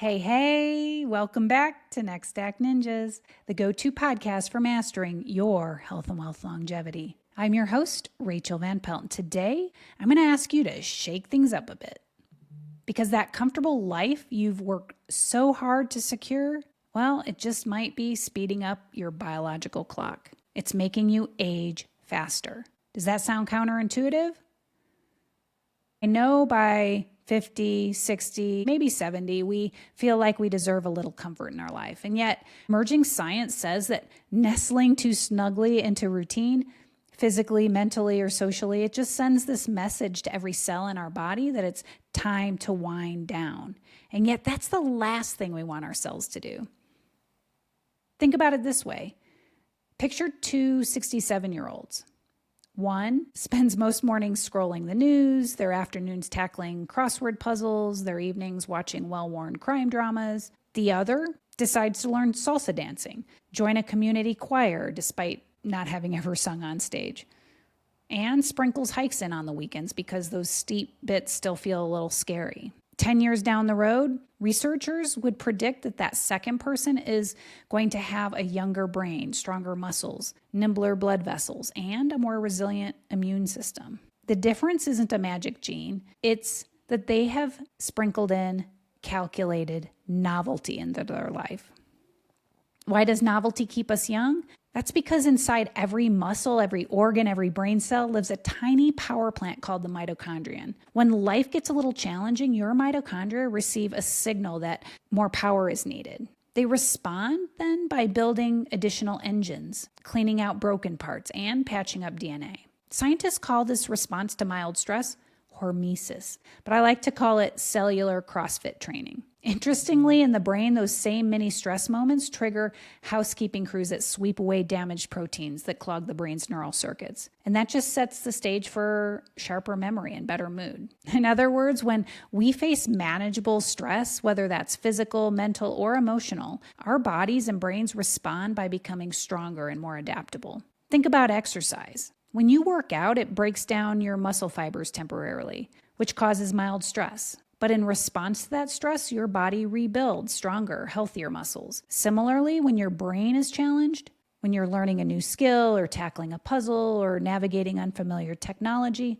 Hey, welcome back to Next Stack Ninjas, the go-to podcast for mastering your health and wealth longevity. I'm your host, Rachael Van Pelt, and today I'm going to ask you to shake things up a bit. Because that comfortable life you've worked so hard to secure, well, it just might be speeding up your biological clock. It's making you age faster. Does that sound counterintuitive? I know by 50, 60, maybe 70, we feel like we deserve a little comfort in our life. And yet, emerging science says that nestling too snugly into routine, physically, mentally, or socially, it just sends this message to every cell in our body that it's time to wind down. And yet, that's the last thing we want our cells to do. Think about it this way. Picture two 67-year-olds. One spends most mornings scrolling the news, their afternoons tackling crossword puzzles, their evenings watching well-worn crime dramas. The other decides to learn salsa dancing, join a community choir despite not having ever sung on stage, and sprinkles hikes in on the weekends because those steep bits still feel a little scary. 10 years down the road, researchers would predict that that second person is going to have a younger brain, stronger muscles, nimbler blood vessels, and a more resilient immune system. The difference isn't a magic gene. It's that they have sprinkled in calculated novelty into their life. Why does novelty keep us young? That's because inside every muscle, every organ, every brain cell lives a tiny power plant called the mitochondrion. When life gets a little challenging, your mitochondria receive a signal that more power is needed. They respond then by building additional engines, cleaning out broken parts, and patching up DNA. Scientists call this response to mild stress hormesis, but I like to call it cellular CrossFit training. Interestingly, in the brain, those same mini stress moments trigger housekeeping crews that sweep away damaged proteins that clog the brain's neural circuits. And that just sets the stage for sharper memory and better mood. In other words, when we face manageable stress, whether that's physical, mental, or emotional, our bodies and brains respond by becoming stronger and more adaptable. Think about exercise. When you work out, it breaks down your muscle fibers temporarily, which causes mild stress. But in response to that stress, your body rebuilds stronger, healthier muscles. Similarly, when your brain is challenged, when you're learning a new skill or tackling a puzzle or navigating unfamiliar technology,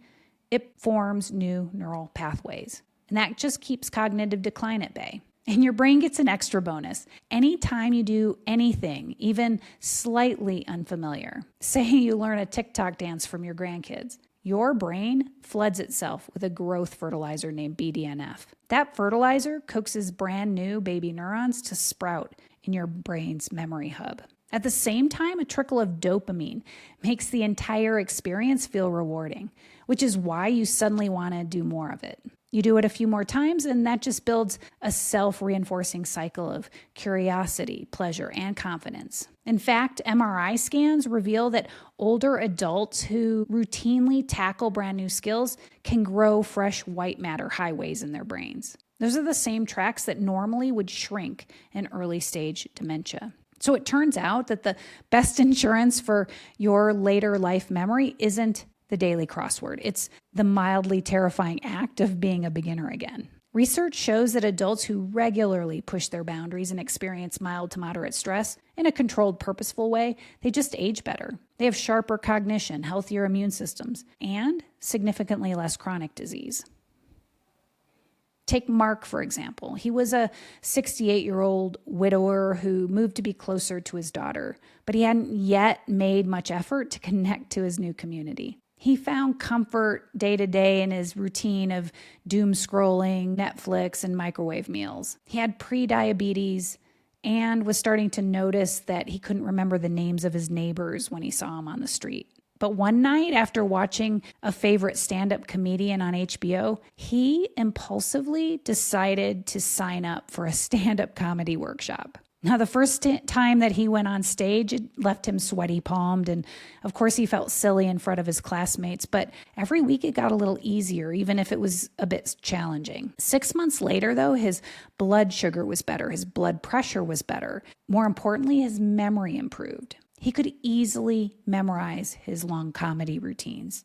it forms new neural pathways. And that just keeps cognitive decline at bay. And your brain gets an extra bonus. Anytime you do anything, even slightly unfamiliar, say you learn a TikTok dance from your grandkids, your brain floods itself with a growth fertilizer named BDNF. That fertilizer coaxes brand new baby neurons to sprout in your brain's memory hub. At the same time, a trickle of dopamine makes the entire experience feel rewarding, which is why you suddenly want to do more of it. You do it a few more times, and that just builds a self-reinforcing cycle of curiosity, pleasure, and confidence. In fact, MRI scans reveal that older adults who routinely tackle brand new skills can grow fresh white matter highways in their brains. Those are the same tracks that normally would shrink in early stage dementia. So it turns out that the best insurance for your later life memory isn't the daily crossword. It's the mildly terrifying act of being a beginner again. Research shows that adults who regularly push their boundaries and experience mild to moderate stress in a controlled, purposeful way, they just age better. They have sharper cognition, healthier immune systems, and significantly less chronic disease. Take Mark, for example. He was a 68-year-old widower who moved to be closer to his daughter, but he hadn't yet made much effort to connect to his new community. He found comfort day to day in his routine of doom scrolling, Netflix, and microwave meals. He had pre-diabetes and was starting to notice that he couldn't remember the names of his neighbors when he saw them on the street. But one night, after watching a favorite stand-up comedian on HBO, he impulsively decided to sign up for a stand-up comedy workshop. Now, the first time that he went on stage, it left him sweaty palmed, and of course he felt silly in front of his classmates, but every week it got a little easier, even if it was a bit challenging. 6 months later, though, his blood sugar was better, his blood pressure was better. More importantly, his memory improved. He could easily memorize his long comedy routines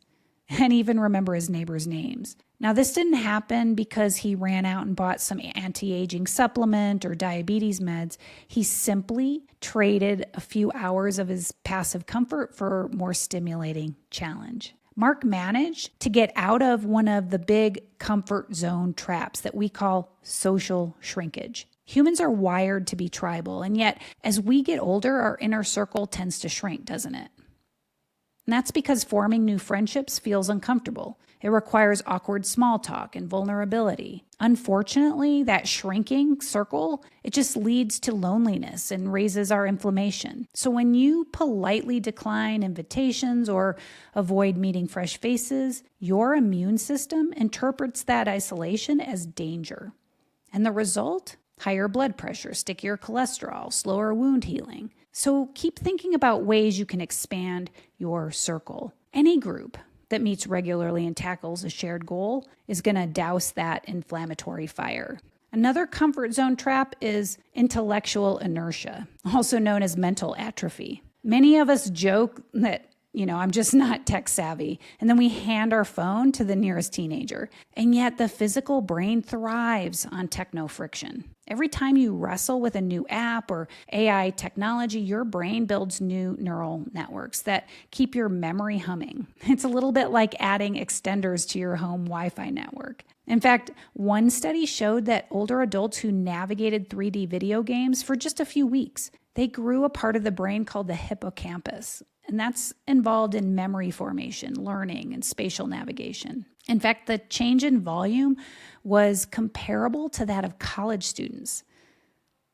and even remember his neighbors' names. Now, this didn't happen because he ran out and bought some anti-aging supplement or diabetes meds. He simply traded a few hours of his passive comfort for more stimulating challenge. Mark managed to get out of one of the big comfort zone traps that we call social shrinkage. Humans are wired to be tribal, and yet as we get older, our inner circle tends to shrink, doesn't it? And that's because forming new friendships feels uncomfortable. It requires awkward small talk and vulnerability. Unfortunately, that shrinking circle, it just leads to loneliness and raises our inflammation. So when you politely decline invitations or avoid meeting fresh faces, your immune system interprets that isolation as danger. And the result? Higher blood pressure, stickier cholesterol, slower wound healing. So keep thinking about ways you can expand your circle. Any group that meets regularly and tackles a shared goal is going to douse that inflammatory fire. Another comfort zone trap is intellectual inertia, also known as mental atrophy. Many of us joke that, I'm just not tech savvy. And then we hand our phone to the nearest teenager. And yet the physical brain thrives on techno friction. Every time you wrestle with a new app or AI technology, your brain builds new neural networks that keep your memory humming. It's a little bit like adding extenders to your home Wi-Fi network. In fact, one study showed that older adults who navigated 3D video games for just a few weeks, they grew a part of the brain called the hippocampus. And that's involved in memory formation, learning, and spatial navigation. In fact, the change in volume was comparable to that of college students.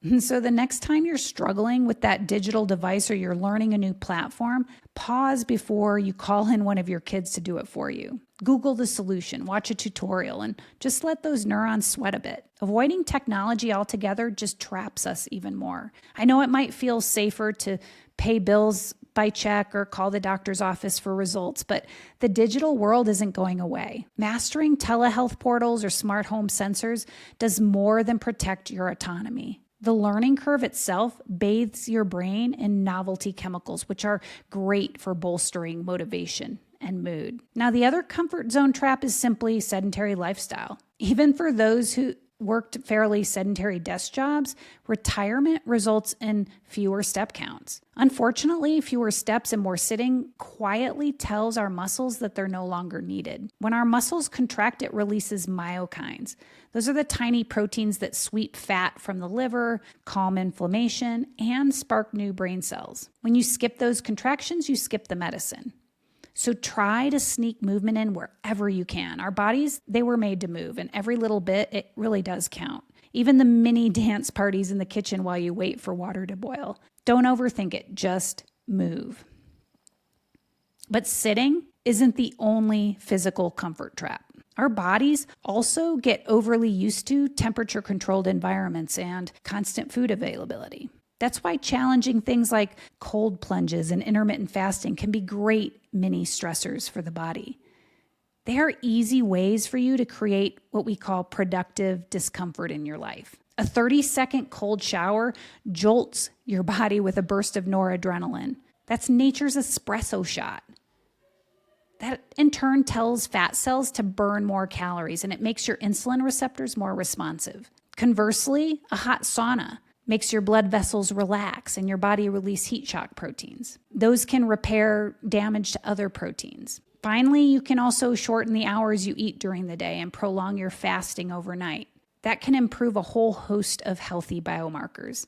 And so the next time you're struggling with that digital device or you're learning a new platform, pause before you call in one of your kids to do it for you. Google the solution, watch a tutorial, and just let those neurons sweat a bit. Avoiding technology altogether just traps us even more. I know it might feel safer to pay bills by check or call the doctor's office for results, but the digital world isn't going away. Mastering telehealth portals or smart home sensors does more than protect your autonomy. The learning curve itself bathes your brain in novelty chemicals, which are great for bolstering motivation and mood. Now, the other comfort zone trap is simply sedentary lifestyle. Even for those who worked fairly sedentary desk jobs, retirement results in fewer step counts. Unfortunately, fewer steps and more sitting quietly tells our muscles that they're no longer needed. When our muscles contract, it releases myokines. Those are the tiny proteins that sweep fat from the liver, calm inflammation, and spark new brain cells. When you skip those contractions, you skip the medicine. So try to sneak movement in wherever you can. Our bodies, they were made to move, and every little bit, it really does count. Even the mini dance parties in the kitchen while you wait for water to boil. Don't overthink it, just move. But sitting isn't the only physical comfort trap. Our bodies also get overly used to temperature-controlled environments and constant food availability. That's why challenging things like cold plunges and intermittent fasting can be great mini stressors for the body. They are easy ways for you to create what we call productive discomfort in your life. A 30-second cold shower jolts your body with a burst of noradrenaline. That's nature's espresso shot. That in turn tells fat cells to burn more calories, and it makes your insulin receptors more responsive. Conversely, a hot sauna makes your blood vessels relax and your body release heat shock proteins. Those can repair damage to other proteins. Finally, you can also shorten the hours you eat during the day and prolong your fasting overnight. That can improve a whole host of healthy biomarkers.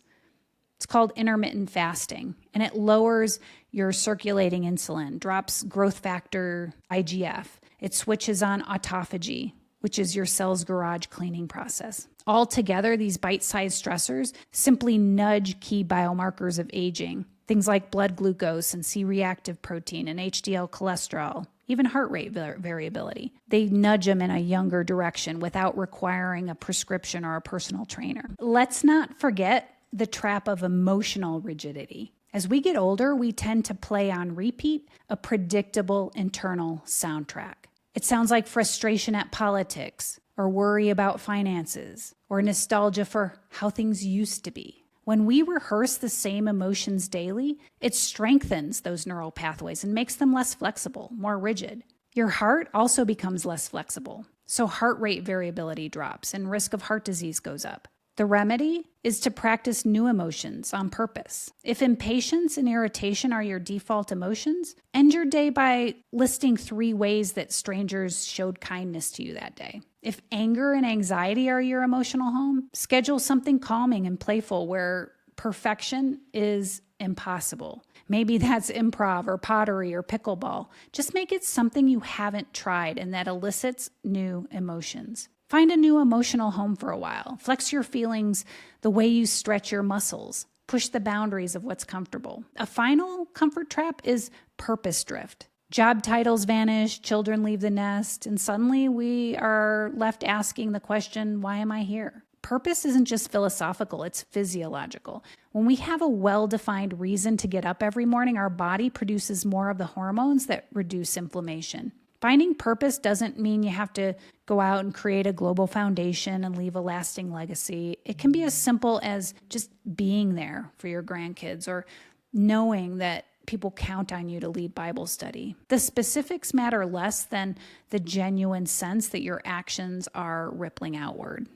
It's called intermittent fasting, and it lowers your circulating insulin, drops growth factor IGF. It switches on autophagy, which is your cell's garage cleaning process. Altogether, these bite-sized stressors simply nudge key biomarkers of aging, things like blood glucose and C-reactive protein and HDL cholesterol, even heart rate variability. They nudge them in a younger direction without requiring a prescription or a personal trainer. Let's not forget the trap of emotional rigidity. As we get older, we tend to play on repeat a predictable internal soundtrack. It sounds like frustration at politics, or worry about finances, or nostalgia for how things used to be. When we rehearse the same emotions daily, it strengthens those neural pathways and makes them less flexible, more rigid. Your heart also becomes less flexible. So heart rate variability drops and risk of heart disease goes up. The remedy is to practice new emotions on purpose. If impatience and irritation are your default emotions, end your day by listing 3 ways that strangers showed kindness to you that day. If anger and anxiety are your emotional home, schedule something calming and playful where perfection is impossible. Maybe that's improv or pottery or pickleball. Just make it something you haven't tried and that elicits new emotions. Find a new emotional home for a while. Flex your feelings the way you stretch your muscles. Push the boundaries of what's comfortable. A final comfort trap is purpose drift. Job titles vanish, children leave the nest, and suddenly we are left asking the question, why am I here? Purpose isn't just philosophical, it's physiological. When we have a well-defined reason to get up every morning, our body produces more of the hormones that reduce inflammation. Finding purpose doesn't mean you have to go out and create a global foundation and leave a lasting legacy. It can be as simple as just being there for your grandkids or knowing that people count on you to lead Bible study. The specifics matter less than the genuine sense that your actions are rippling outward.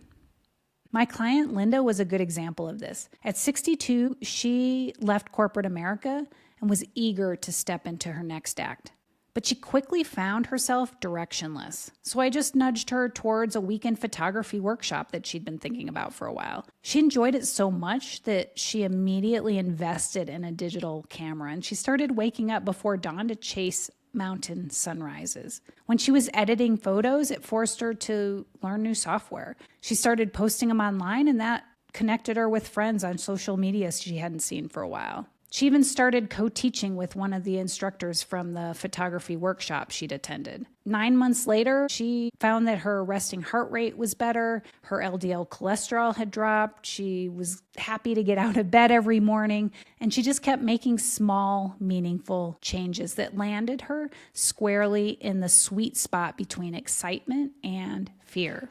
My client, Linda, was a good example of this. At 62, she left corporate America and was eager to step into her next act. But she quickly found herself directionless. So I just nudged her towards a weekend photography workshop that she'd been thinking about for a while. She enjoyed it so much that she immediately invested in a digital camera, and she started waking up before dawn to chase mountain sunrises. When she was editing photos, it forced her to learn new software. She started posting them online, and that connected her with friends on social media she hadn't seen for a while. She even started co-teaching with one of the instructors from the photography workshop she'd attended. 9 months later, she found that her resting heart rate was better, her LDL cholesterol had dropped, she was happy to get out of bed every morning, and she just kept making small, meaningful changes that landed her squarely in the sweet spot between excitement and fear.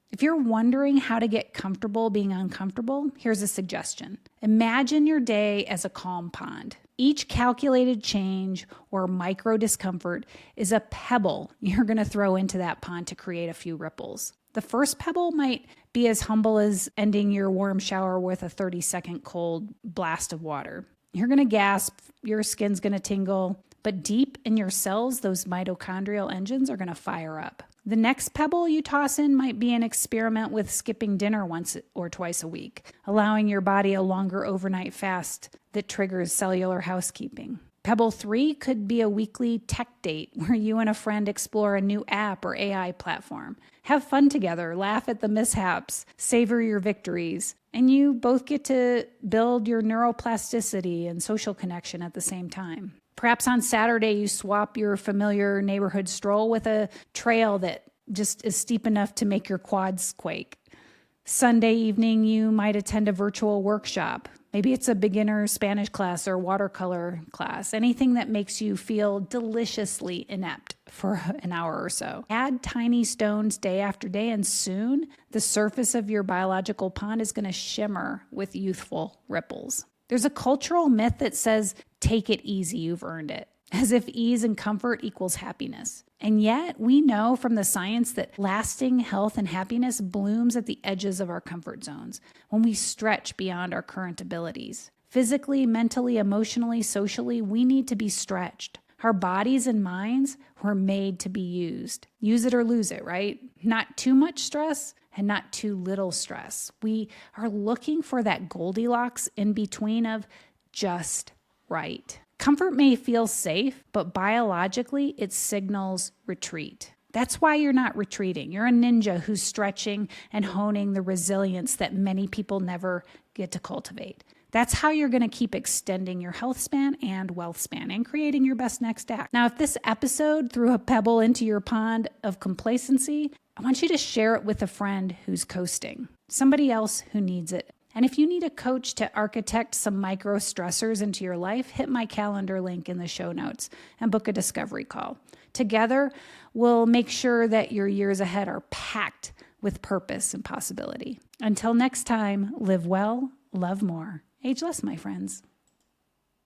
If you're wondering how to get comfortable being uncomfortable, here's a suggestion. Imagine your day as a calm pond. Each calculated change or micro discomfort is a pebble you're going to throw into that pond to create a few ripples. The first pebble might be as humble as ending your warm shower with a 30-second cold blast of water. You're going to gasp, your skin's going to tingle, but deep in your cells, those mitochondrial engines are going to fire up. The next pebble you toss in might be an experiment with skipping dinner once or twice a week, allowing your body a longer overnight fast that triggers cellular housekeeping. Pebble 3 could be a weekly tech date where you and a friend explore a new app or AI platform. Have fun together, laugh at the mishaps, savor your victories, and you both get to build your neuroplasticity and social connection at the same time. Perhaps on Saturday, you swap your familiar neighborhood stroll with a trail that just is steep enough to make your quads quake. Sunday evening, you might attend a virtual workshop. Maybe it's a beginner Spanish class or watercolor class, anything that makes you feel deliciously inept for an hour or so. Add tiny stones day after day, and soon the surface of your biological pond is going to shimmer with youthful ripples. There's a cultural myth that says, take it easy, you've earned it, as if ease and comfort equals happiness. And yet we know from the science that lasting health and happiness blooms at the edges of our comfort zones when we stretch beyond our current abilities. Physically, mentally, emotionally, socially, we need to be stretched. Our bodies and minds were made to be used. Use it or lose it, right? Not too much stress and not too little stress. We are looking for that Goldilocks in between of just right. Comfort may feel safe, but biologically it signals retreat. That's why you're not retreating. You're a ninja who's stretching and honing the resilience that many people never get to cultivate. That's how you're going to keep extending your health span and wealth span and creating your best next act. Now, if this episode threw a pebble into your pond of complacency, I want you to share it with a friend who's coasting, somebody else who needs it. And if you need a coach to architect some micro-stressors into your life, hit my calendar link in the show notes and book a discovery call. Together, we'll make sure that your years ahead are packed with purpose and possibility. Until next time, live well, love more, age less, my friends.